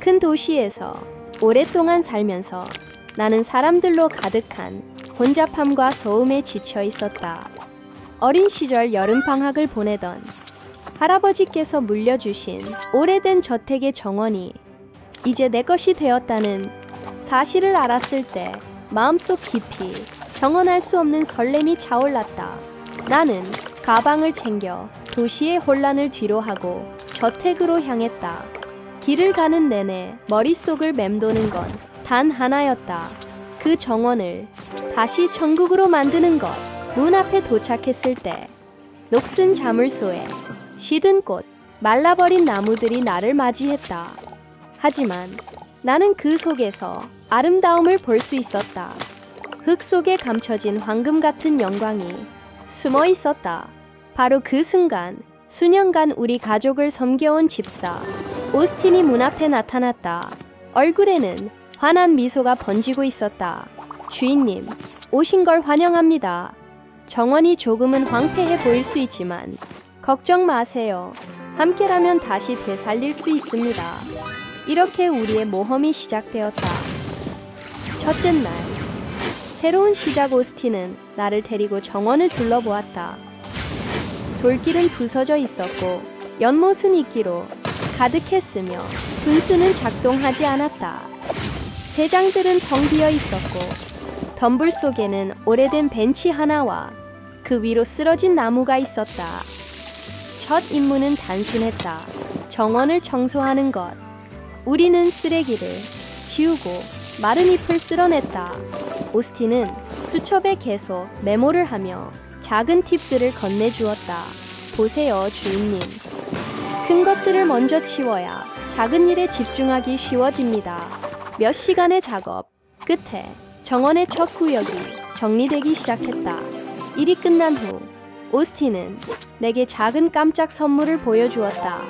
큰 도시에서 오랫동안 살면서 나는 사람들로 가득한 혼잡함과 소음에 지쳐 있었다. 어린 시절 여름방학을 보내던 할아버지께서 물려주신 오래된 저택의 정원이 이제 내 것이 되었다는 사실을 알았을 때 마음속 깊이 경언할 수 없는 설렘이 차올랐다. 나는 가방을 챙겨 도시의 혼란을 뒤로하고 저택으로 향했다. 길을 가는 내내 머릿속을 맴도는 건 단 하나였다. 그 정원을 다시 천국으로 만드는 것. 문 앞에 도착했을 때 녹슨 자물쇠에 시든 꽃, 말라버린 나무들이 나를 맞이했다. 하지만 나는 그 속에서 아름다움을 볼 수 있었다. 흙 속에 감춰진 황금 같은 영광이 숨어 있었다. 바로 그 순간 수년간 우리 가족을 섬겨온 집사 오스틴이 문 앞에 나타났다. 얼굴에는 환한 미소가 번지고 있었다. 주인님, 오신 걸 환영합니다. 정원이 조금은 황폐해 보일 수 있지만 걱정 마세요. 함께라면 다시 되살릴 수 있습니다. 이렇게 우리의 모험이 시작되었다. 첫째 날, 새로운 시작. 오스틴은 나를 데리고 정원을 둘러보았다. 돌길은 부서져 있었고 연못은 이끼로 가득했으며 분수는 작동하지 않았다. 새장들은 텅 비어 있었고 덤불 속에는 오래된 벤치 하나와 그 위로 쓰러진 나무가 있었다. 첫 임무는 단순했다. 정원을 청소하는 것. 우리는 쓰레기를 지우고 마른 잎을 쓸어냈다. 오스틴은 수첩에 계속 메모를 하며 작은 팁들을 건네주었다. 보세요, 주인님. 큰 것들을 먼저 치워야 작은 일에 집중하기 쉬워집니다. 몇 시간의 작업 끝에 정원의 첫 구역이 정리되기 시작했다. 일이 끝난 후 오스틴은 내게 작은 깜짝 선물을 보여주었다.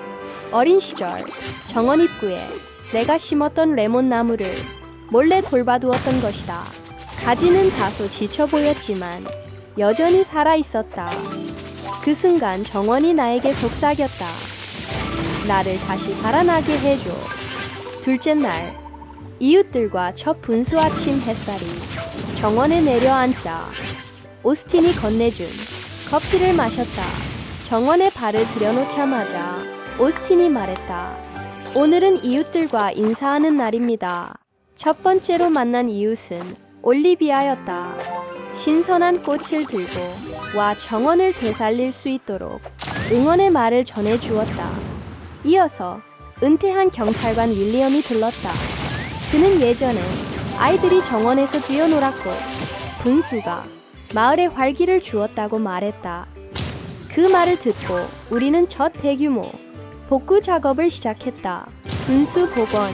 어린 시절 정원 입구에 내가 심었던 레몬 나무를 몰래 돌봐두었던 것이다. 가지는 다소 지쳐 보였지만 여전히 살아있었다. 그 순간 정원이 나에게 속삭였다. 나를 다시 살아나게 해줘. 둘째 날, 이웃들과 첫 분수 아침 햇살이 정원에 내려앉자 오스틴이 건네준 커피를 마셨다. 정원에 발을 들여놓자마자 오스틴이 말했다. 오늘은 이웃들과 인사하는 날입니다. 첫 번째로 만난 이웃은 올리비아였다. 신선한 꽃을 들고 와 정원을 되살릴 수 있도록 응원의 말을 전해주었다. 이어서 은퇴한 경찰관 윌리엄이 들렀다. 그는 예전에 아이들이 정원에서 뛰어놀았고 분수가 마을에 활기를 주었다고 말했다. 그 말을 듣고 우리는 첫 대규모 복구 작업을 시작했다. 분수 복원,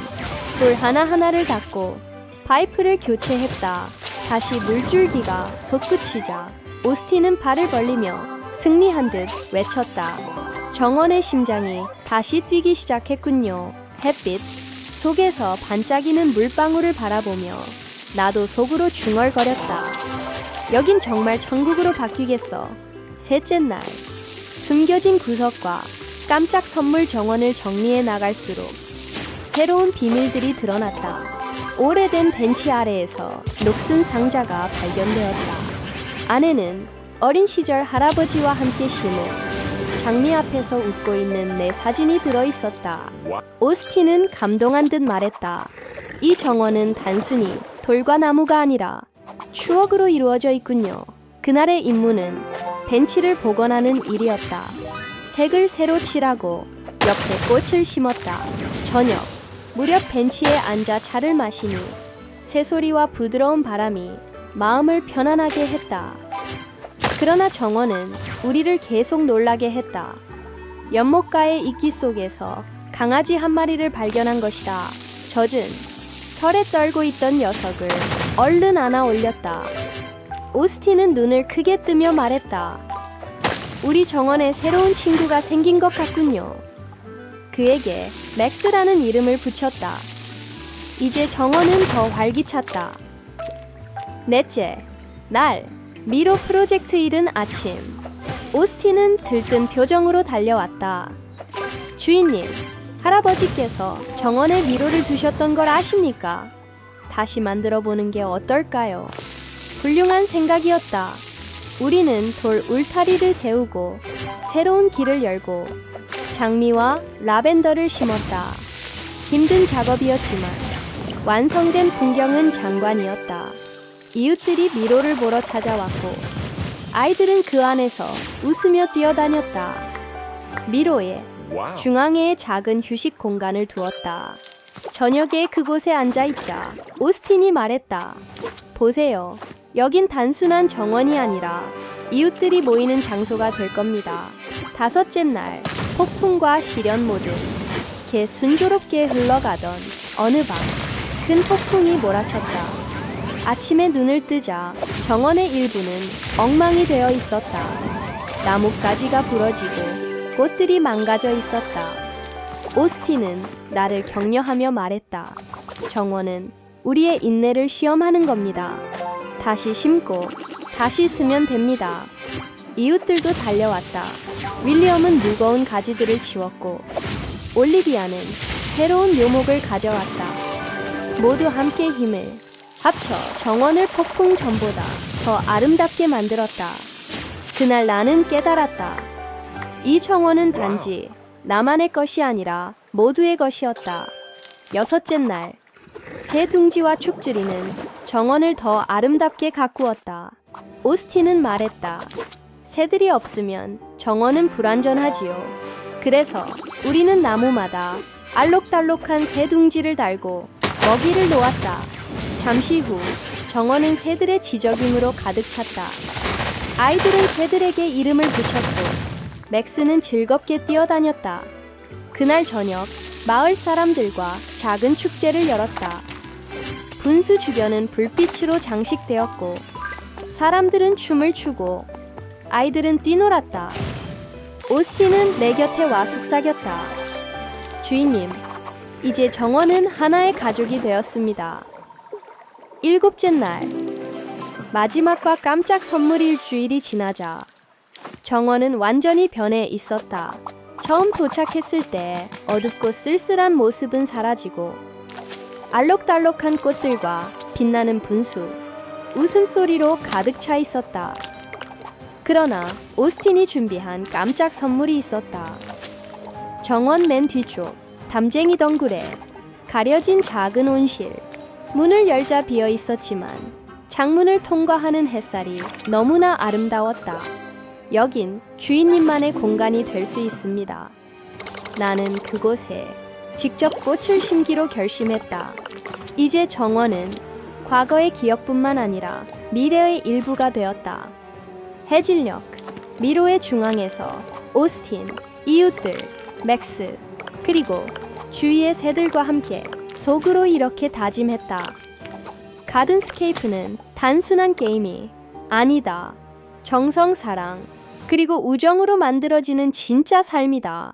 돌 하나하나를 닦고 파이프를 교체했다. 다시 물줄기가 솟구치자 오스틴은 발을 벌리며 승리한 듯 외쳤다. 정원의 심장이 다시 뛰기 시작했군요. 햇빛 속에서 반짝이는 물방울을 바라보며 나도 속으로 중얼거렸다. 여긴 정말 천국으로 바뀌겠어. 셋째 날, 숨겨진 구석과 깜짝 선물 정원을 정리해 나갈수록 새로운 비밀들이 드러났다. 오래된 벤치 아래에서 녹슨 상자가 발견되었다. 안에는 어린 시절 할아버지와 함께 심은 장미 앞에서 웃고 있는 내 사진이 들어있었다. 오스틴은 감동한 듯 말했다. 이 정원은 단순히 돌과 나무가 아니라 추억으로 이루어져 있군요. 그날의 임무는 벤치를 복원하는 일이었다. 색을 새로 칠하고 옆에 꽃을 심었다. 저녁, 무렵 벤치에 앉아 차를 마시니 새소리와 부드러운 바람이 마음을 편안하게 했다. 그러나 정원은 우리를 계속 놀라게 했다. 연못가의 이끼 속에서 강아지 한 마리를 발견한 것이다. 젖은 털에 떨고 있던 녀석을 얼른 안아 올렸다. 오스틴은 눈을 크게 뜨며 말했다. 우리 정원에 새로운 친구가 생긴 것 같군요. 그에게 맥스라는 이름을 붙였다. 이제 정원은 더 활기찼다. 넷째 날, 미로 프로젝트 이른 아침. 오스틴은 들뜬 표정으로 달려왔다. 주인님, 할아버지께서 정원에 미로를 두셨던 걸 아십니까? 다시 만들어 보는 게 어떨까요? 훌륭한 생각이었다. 우리는 돌 울타리를 세우고 새로운 길을 열고 장미와 라벤더를 심었다. 힘든 작업이었지만 완성된 풍경은 장관이었다. 이웃들이 미로를 보러 찾아왔고 아이들은 그 안에서 웃으며 뛰어다녔다. 미로에 중앙에 작은 휴식 공간을 두었다. 저녁에 그곳에 앉아있자 오스틴이 말했다. 보세요. 여긴 단순한 정원이 아니라 이웃들이 모이는 장소가 될 겁니다. 다섯째 날, 폭풍과 시련 모두 개 순조롭게 흘러가던 어느 밤, 큰 폭풍이 몰아쳤다. 아침에 눈을 뜨자 정원의 일부는 엉망이 되어 있었다. 나뭇가지가 부러지고 꽃들이 망가져 있었다. 오스틴은 나를 격려하며 말했다. 정원은 우리의 인내를 시험하는 겁니다. 다시 심고 다시 쓰면 됩니다. 이웃들도 달려왔다. 윌리엄은 무거운 가지들을 치웠고 올리비아는 새로운 묘목을 가져왔다. 모두 함께 힘을 합쳐 정원을 폭풍 전보다 더 아름답게 만들었다. 그날 나는 깨달았다. 이 정원은 단지 나만의 것이 아니라 모두의 것이었다. 여섯째 날, 새 둥지와 축주리는 정원을 더 아름답게 가꾸었다. 오스틴은 말했다. 새들이 없으면 정원은 불완전하지요. 그래서 우리는 나무마다 알록달록한 새 둥지를 달고 먹이를 놓았다. 잠시 후 정원은 새들의 지저귀으로 가득 찼다. 아이들은 새들에게 이름을 붙였고 맥스는 즐겁게 뛰어다녔다. 그날 저녁 마을 사람들과 작은 축제를 열었다. 분수 주변은 불빛으로 장식되었고 사람들은 춤을 추고 아이들은 뛰놀았다. 오스틴은 내 곁에 와 속삭였다. 주인님, 이제 정원은 하나의 가족이 되었습니다. 일곱째 날, 마지막과 깜짝 선물 일주일이 지나자 정원은 완전히 변해 있었다. 처음 도착했을 때 어둡고 쓸쓸한 모습은 사라지고 알록달록한 꽃들과 빛나는 분수, 웃음소리로 가득 차 있었다. 그러나 오스틴이 준비한 깜짝 선물이 있었다. 정원 맨 뒤쪽 담쟁이 덩굴에 가려진 작은 온실. 문을 열자 비어 있었지만 창문을 통과하는 햇살이 너무나 아름다웠다. 여긴 주인님만의 공간이 될 수 있습니다. 나는 그곳에 직접 꽃을 심기로 결심했다. 이제 정원은 과거의 기억뿐만 아니라 미래의 일부가 되었다. 해질녘, 미로의 중앙에서 오스틴, 이웃들, 맥스, 그리고 주위의 새들과 함께 속으로 이렇게 다짐했다. 가든스케이프는 단순한 게임이 아니다. 정성, 사랑, 그리고 우정으로 만들어지는 진짜 삶이다.